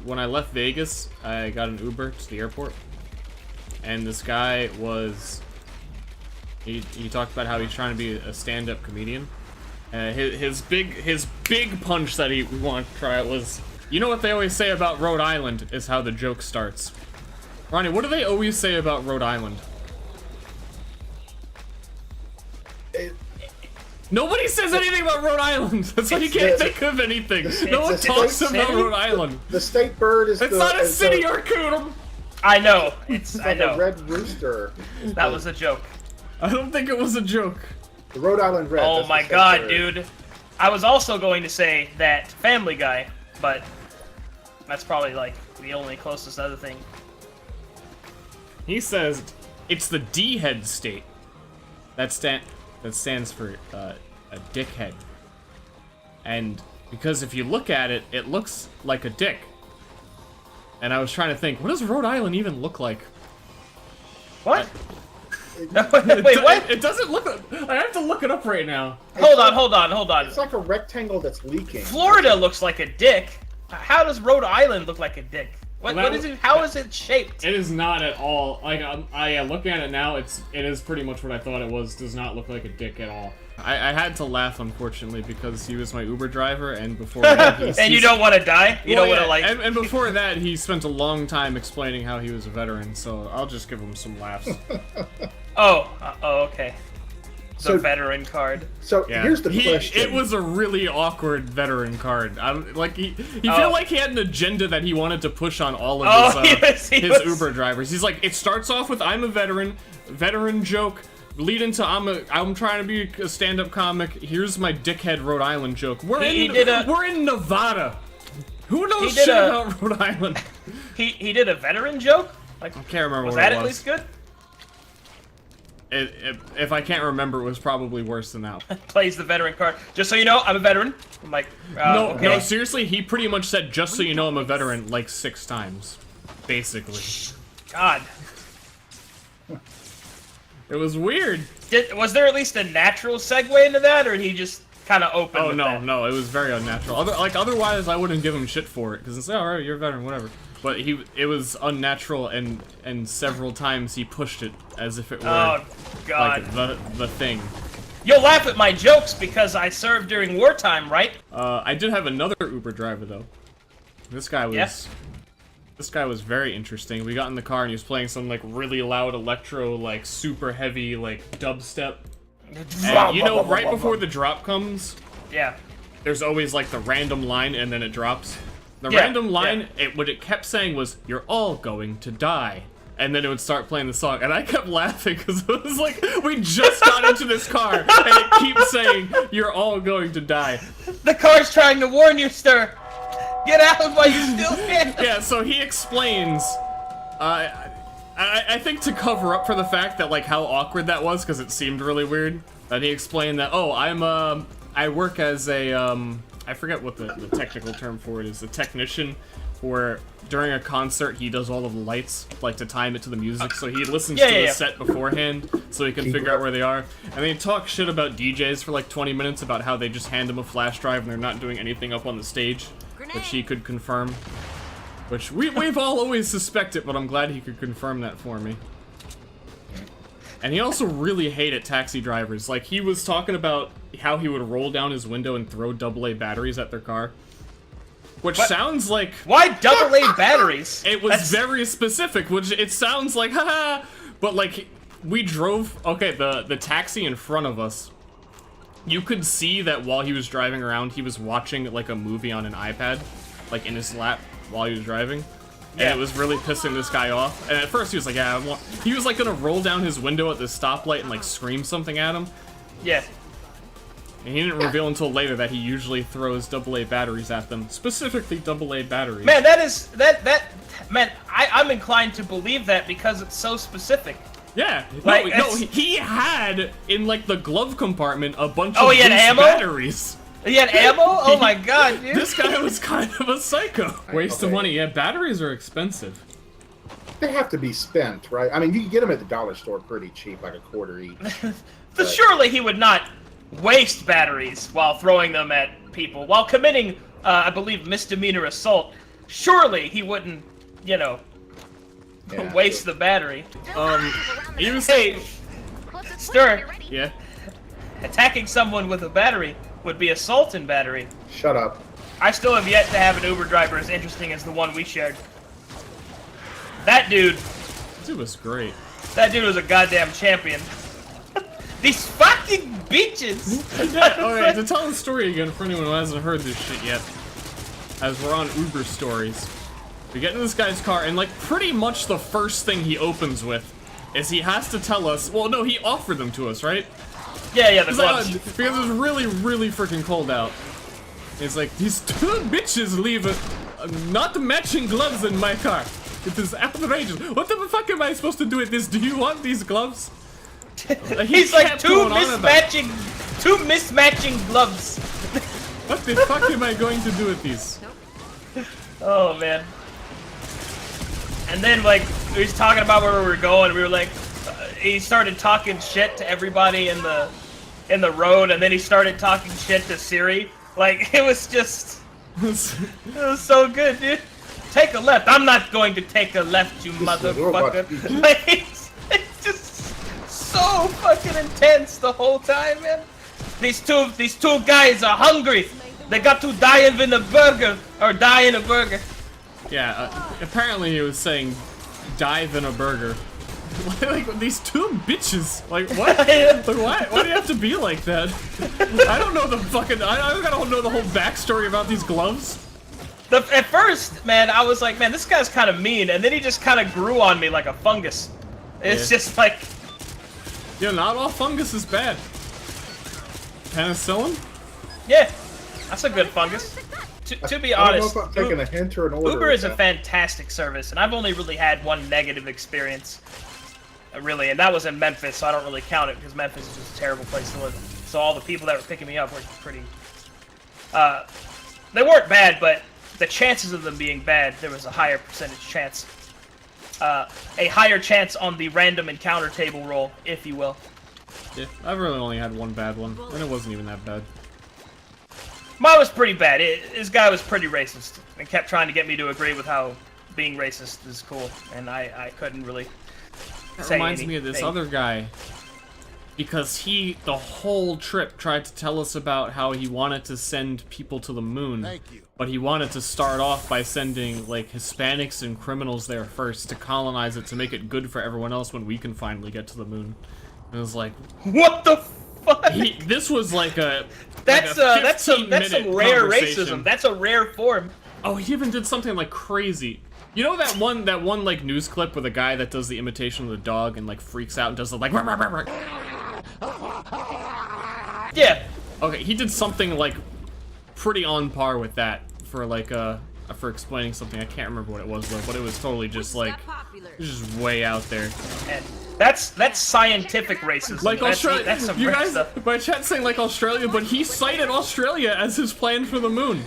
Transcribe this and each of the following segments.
when I left Vegas, I got an Uber to the airport, and this guy was. He talked about how he's trying to be a stand-up comedian. His big punch that we want to try was, you know what they always say about Rhode Island is how the joke starts. Ronnie, what do they always say about Rhode Island? Nobody says anything about Rhode Island. That's why you can't think of anything. No one talks about Rhode Island. The state bird is. It's not a city, Arcudum. I know. I like know. a red rooster. That was a joke. I don't think it was a joke. The Rhode Island red. Oh my god, dude. I was also going to say that Family Guy, but that's probably like the only closest other thing. He says it's the D-head state. That stands for a dickhead. And because if you look at it, it looks like a dick. And I was trying to think, what does Rhode Island even look like? What? Wait, what? It doesn't look. I have to look it up right now. Hold on. It's like a rectangle that's leaking. Florida looks like a dick. How does Rhode Island look like a dick? What is it? How is it shaped? It is not at all. Like I look at it now. It is pretty much what I thought it was. Does not look like a dick at all. I had to laugh, unfortunately, because he was my Uber driver, and before that, and you don't want to die. You don't want to like. And before that, he spent a long time explaining how he was a veteran. So I'll just give him some laughs. Oh, okay. The veteran card. So yeah. Here's the question. It was a really awkward veteran card. He felt like he had an agenda that he wanted to push on all of his Uber drivers. He's like, it starts off with I'm a veteran joke, lead into I'm trying to be a stand-up comic. Here's my dickhead Rhode Island joke. We're in Nevada. Who knows shit about Rhode Island? He did a veteran joke. Like, I can't remember was what that it was. at least good? If I can't remember, it was probably worse than that. Plays the veteran card. Just so you know, I'm a veteran. I'm like, no, seriously, he pretty much said, just so you know I'm a veteran, like 6 times. Basically. God. It was weird. Was there at least a natural segue into that, or he just kind of opened with that? No, it was very unnatural. Otherwise, I wouldn't give him shit for it, because it's, all right, you're a veteran, whatever. But it was unnatural, and several times he pushed it as if it were like the thing. You'll laugh at my jokes because I served during wartime, right? I did have another Uber driver though. This guy was very interesting. We got in the car and he was playing some like really loud electro, like super heavy, like dubstep. And, you know, right before the drop comes, there's always like the random line and then it drops. The random line, what it kept saying was, "You're all going to die." And then it would start playing the song, and I kept laughing because it was like, we just got into this car, and it keeps saying, "You're all going to die." The car's trying to warn you, sir. Get out while you still can. Yeah, so he explains, I think to cover up for the fact that, like, how awkward that was, because it seemed really weird, that he explained that, oh, I work as a, I forget what the technical term for it is, a technician, where during a concert he does all of the lights, like to time it to the music, so he listens to the set beforehand, so he can figure out where they are. And then he talks shit about DJs for like 20 minutes about how they just hand him a flash drive and they're not doing anything up on the stage, which he could confirm. Which we've all always suspected, but I'm glad he could confirm that for me. And he also really hated taxi drivers. Like, he was talking about how he would roll down his window and throw AA batteries at their car. Which sounds like... Why AA batteries? It was very specific, which it sounds like, haha, but like, we drove... Okay, the taxi in front of us, you could see that while he was driving around, he was watching like a movie on an iPad, like in his lap while he was driving. And it was really pissing this guy off. And at first he was like, yeah, he was like gonna roll down his window at the stoplight and like scream something at him. Yeah. And he didn't reveal until later that he usually throws AA batteries at them. Specifically AA batteries. Man, man, I'm inclined to believe that because it's so specific. Yeah. Like, no, he had in like the glove compartment a bunch of he had ammo? batteries. He had ammo? Oh my god, dude. This guy was kind of a psycho. Waste of money. Yeah, batteries are expensive. They have to be spent, right? I mean, you can get them at the dollar store pretty cheap, like $1 each. But surely he would not waste batteries while throwing them at people, while committing, I believe, misdemeanor assault. surely he wouldn't, you know, Yeah. waste the battery. He was Hey, Stir, yeah. attacking someone with a battery would be assault in battery. Shut up. I still have yet to have an Uber driver as interesting as the one we shared. That dude Was great. That dude was a goddamn champion. These fucking bitches! Yeah, alright, to tell the story again for anyone who hasn't heard this shit yet, as we're on Uber stories, we get in this guy's car, and like pretty much the first thing he opens with is he has to tell us, well no, he offered them to us, right? Yeah, the Because gloves. it was really, really freaking cold out. It's like, these two bitches leave not matching gloves in my car. It is outrageous. What the fuck am I supposed to do with this? Do you want these gloves? He's like kept two going on about- mismatching gloves. What the fuck am I going to do with these? Oh man. And then like he was talking about where we were going. We were like, he started talking shit to everybody in the road, and then he started talking shit to Siri. Like it was just, it was so good, dude. Take a left. I'm not going to take a left, you motherfucker. Like, it's just so fucking intense the whole time, man. These two guys are hungry. They got to die in a burger or die in a burger. Yeah, apparently he was saying, dive in a burger. Like, these two bitches. Like, what? Like, why do you have to be like that? I don't know the fucking, I don't know the whole backstory about these gloves. At first, man, I was like, man, this guy's kind of mean, and then he just kind of grew on me like a fungus. It's just like... Yeah, not all fungus is bad. Penicillin? Yeah, that's a good fungus. To be honest, I don't know if I'm taking a hint or an order. Uber is a fantastic service, and I've only really had one negative experience, really, and that was in Memphis, so I don't really count it, because Memphis is just a terrible place to live. So all the people that were picking me up were pretty... they weren't bad, but the chances of them being bad, there was a higher percentage chance. A higher chance on the random encounter table roll, if you will. Yeah, I've really only had one bad one, and it wasn't even that bad. Mine was pretty bad. This guy was pretty racist and kept trying to get me to agree with how being racist is cool, and I couldn't really That say reminds me of this anything. other guy. Because he, the whole trip, tried to tell us about how he wanted to send people to the moon. Thank you. But he wanted to start off by sending, like, Hispanics and criminals there first to colonize it, to make it good for everyone else when we can finally get to the moon. And it was like... What the fuck? This was like a... That's some rare conversation. racism. That's a rare form. Oh, he even did something, like, crazy. You know that one, like, news clip with a guy that does the imitation of the dog and, like, freaks out and does the, like... Yeah. Okay, he did something, like, pretty on par with that for, like, for explaining something. I can't remember what it was, though, but it was totally just, like, it was just way out there. And that's scientific racism. Like, Australia, That's some you rare guys, stuff. my chat's saying, like, Australia, but he cited Australia as his plan for the moon.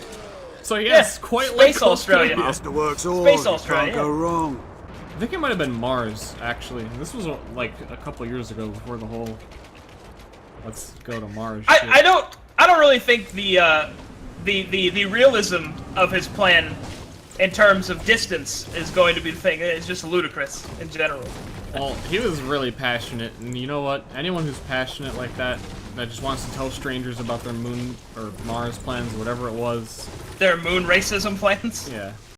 So, yes, quite like Space Australia. Masterworks all. Space You Australia. can't go wrong. I think it might have been Mars, actually. This was, like, a couple years ago before the whole... Let's go to Mars. shit. I don't really think the realism of his plan in terms of distance is going to be the thing. It's just ludicrous in general. Well, he was really passionate, and you know what? Anyone who's passionate like that just wants to tell strangers about their moon or Mars plans, or whatever it was. Their moon racism plans. Yeah.